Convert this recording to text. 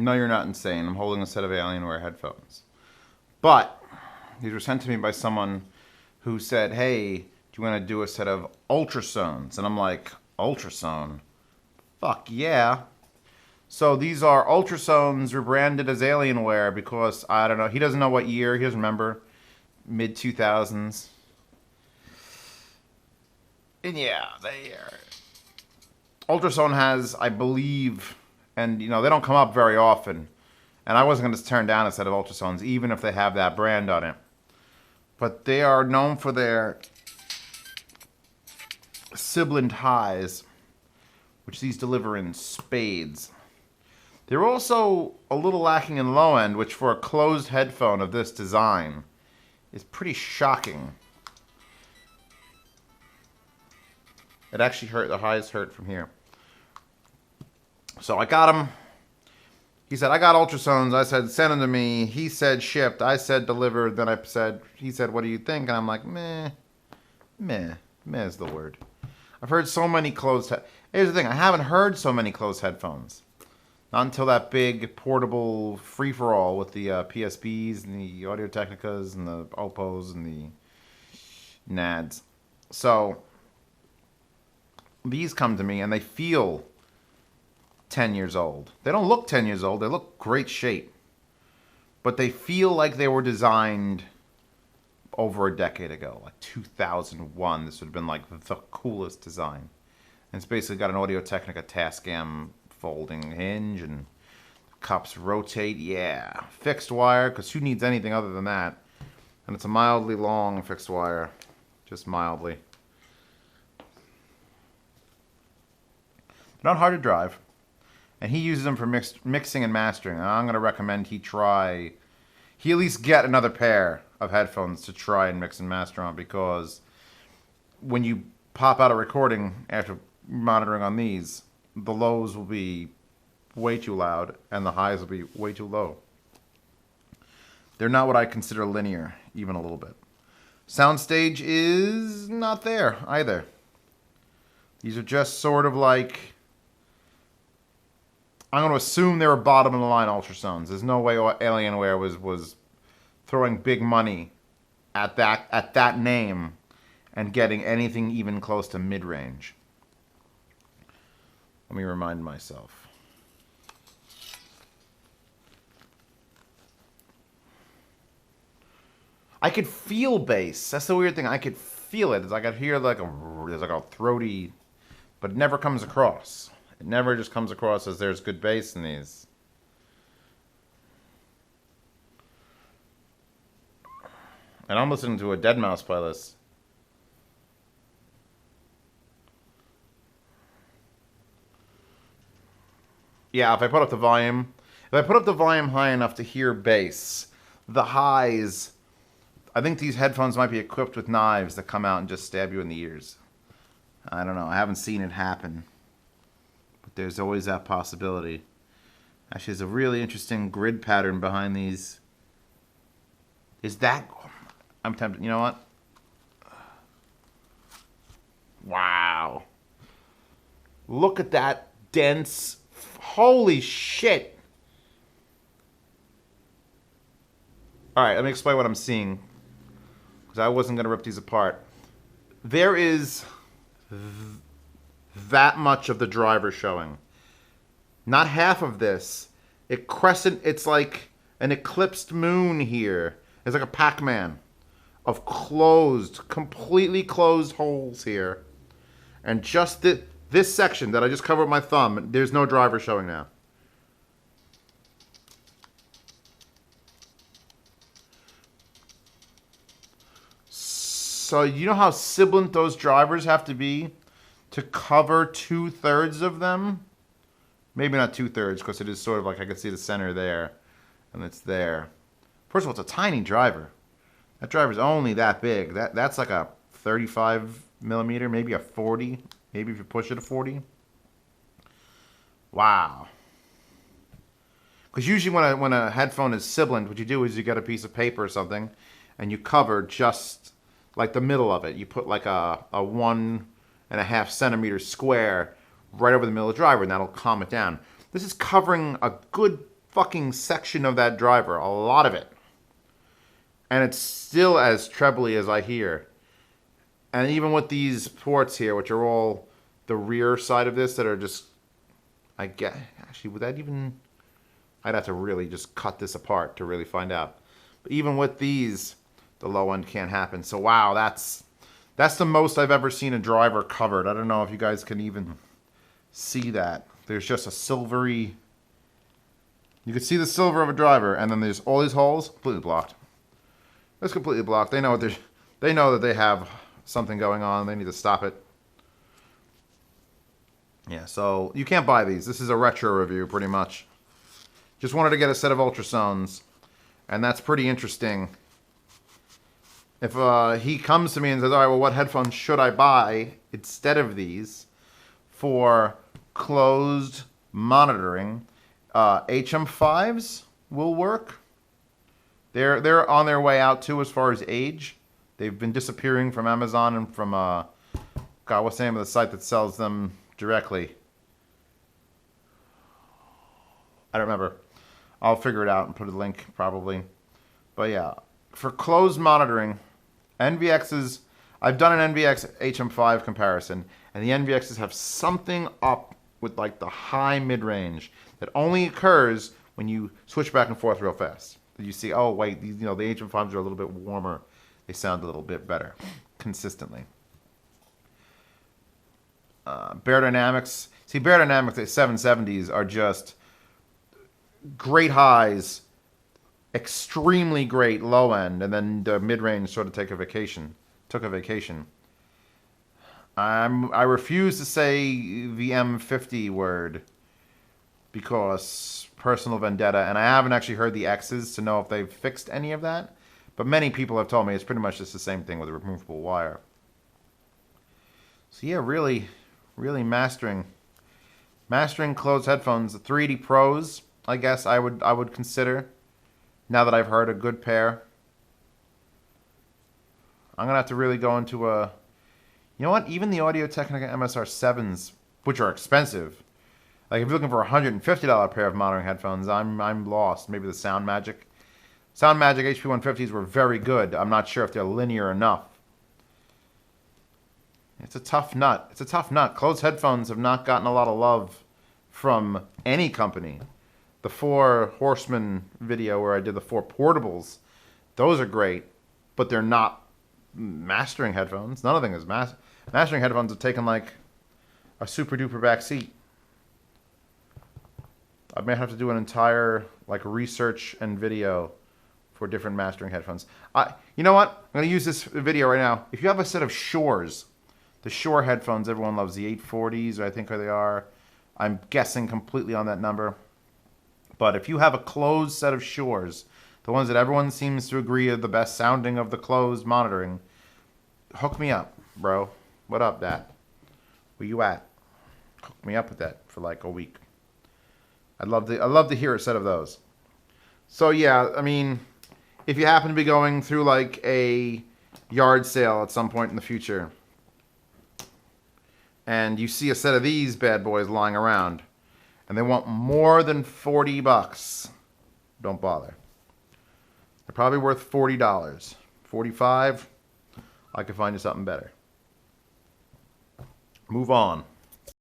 No, you're not insane. I'm holding a set of Alienware headphones. But these were sent to me by someone who said, hey, do you want to do a set of UltraSones? And I'm like, UltraSone? Fuck yeah. So these are UltraSones rebranded as Alienware because, I don't know, he doesn't know what year, he doesn't remember. Mid-2000s. And yeah, they are. UltraSone has, I believe, and you know, they don't come up very often. And I wasn't going to turn down a set of UltraSones, even if they have that brand on it. But they are known for their sibilant highs, which these deliver in spades. They're also a little lacking in low end, which for a closed headphone of this design is pretty shocking. It actually hurt, the highs hurt from here. So I got them. He said, I got UltraSones. I said, send them to me. He said, shipped. I said, delivered. Then he said, what do you think? And I'm like, meh. Meh is the word. I've heard so many closed, here's the thing. I haven't heard so many closed headphones. Not until that big portable free-for-all with the PSBs and the Audio-Technicas and the Oppos and the NADs. So these come to me and they feel 10 years old. They don't look 10 years old. They look great shape. But they feel like they were designed over a decade ago, like 2001. This would have been like the coolest design. And it's basically got an Audio-Technica Tascam folding hinge and the cups rotate. Yeah, fixed wire, because who needs anything other than that? And it's a mildly long fixed wire, just mildly. They're not hard to drive. And he uses them for mixing and mastering. And I'm going to recommend he at least get another pair of headphones to try and mix and master on, because when you pop out a recording after monitoring on these, the lows will be way too loud and the highs will be way too low. They're not what I consider linear, even a little bit. Soundstage is not there either. These are just sort of like, I'm going to assume they were bottom of the line UltraSones. There's no way Alienware was throwing big money at that name and getting anything even close to mid-range. Let me remind myself. I could feel bass. That's the weird thing. I could feel it. It's like I hear there's like a throaty, but it never comes across. It never just comes across as there's good bass in these. And I'm listening to a Deadmau5 playlist. Yeah, if I put up the volume high enough to hear bass, the highs, I think these headphones might be equipped with knives that come out and just stab you in the ears. I don't know. I haven't seen it happen. But there's always that possibility. Actually, there's a really interesting grid pattern behind these. Is that... I'm tempted. You know what? Wow. Look at that dense... Holy shit. Alright, let me explain what I'm seeing, because I wasn't going to rip these apart. There is that much of the driver showing. Not half of this. It's like an eclipsed moon here. It's like a Pac-Man of completely closed holes here. And just this section that I just covered with my thumb, there's no driver showing now. So you know how sibilant those drivers have to be to cover 2/3 of them? Maybe not 2/3, because it is sort of like I can see the center there, and it's there. First of all, it's a tiny driver. That driver's only that big. That's like a 35 millimeter, maybe a 40. Maybe if you push it to 40. Wow. Because usually when a headphone is sibilant, what you do is you get a piece of paper or something, and you cover just like the middle of it. You put like a 1.5 centimeter square right over the middle of the driver, and that'll calm it down. This is covering a good fucking section of that driver, a lot of it. And it's still as trebly as I hear. And even with these ports here, which are all the rear side of this that are just, I get, actually, would that even, I'd have to really just cut this apart to really find out. But even with these, the low end can't happen. So wow, that's the most I've ever seen a driver covered. I don't know if you guys can even see that. There's just a silvery, you can see the silver of a driver, and then there's all these holes completely blocked. It's completely blocked. They know what they know that they have something going on. They need to stop it. Yeah, so you can't buy these. This is a retro review, pretty much. Just wanted to get a set of UltraSones, and that's pretty interesting. If he comes to me and says, all right, well, what headphones should I buy instead of these for closed monitoring? HM5s will work. They're on their way out, too, as far as age. They've been disappearing from Amazon and from, God, what's the name of the site that sells them directly? I don't remember. I'll figure it out and put a link, probably. But yeah, for closed monitoring, NVXs, I've done an NVX HM5 comparison, and the NVXs have something up with like the high mid-range that only occurs when you switch back and forth real fast. You see, oh wait, these, the HM5s are a little bit warmer. They sound a little bit better consistently. Bear Dynamics. See, Bear Dynamics, the 770s are just great highs, extremely great low end, and then the mid-range sort of took a vacation. I refuse to say the M50 word because personal vendetta, and I haven't actually heard the X's to know if they've fixed any of that. But many people have told me it's pretty much just the same thing with a removable wire. So yeah, really mastering closed headphones. The 380 Pros, I guess I would consider. Now that I've heard a good pair, I'm gonna have to really go into a. You know what? Even the Audio-Technica MSR 7s, which are expensive. Like if you're looking for a $150 pair of monitoring headphones, I'm lost. Maybe the Sound Magic HP150s were very good. I'm not sure if they're linear enough. It's a tough nut. Closed headphones have not gotten a lot of love from any company. The 4 Horsemen video where I did the 4 portables, those are great, but they're not mastering headphones. None of them is mastering headphones have taken like a super duper back seat. I may have to do an entire like research and video for different mastering headphones. You know what? I'm going to use this video right now. If you have a set of Shores, the Shure headphones, everyone loves the 840s, I think they are. I'm guessing completely on that number. But if you have a closed set of Shores, the ones that everyone seems to agree are the best sounding of the closed monitoring, hook me up, bro. What up, Dat? Where you at? Hook me up with that for like a week. I'd love to hear a set of those. So yeah, I mean, if you happen to be going through like a yard sale at some point in the future, and you see a set of these bad boys lying around, and they want more than $40, don't bother. They're probably worth $40. $45, I could find you something better. Move on.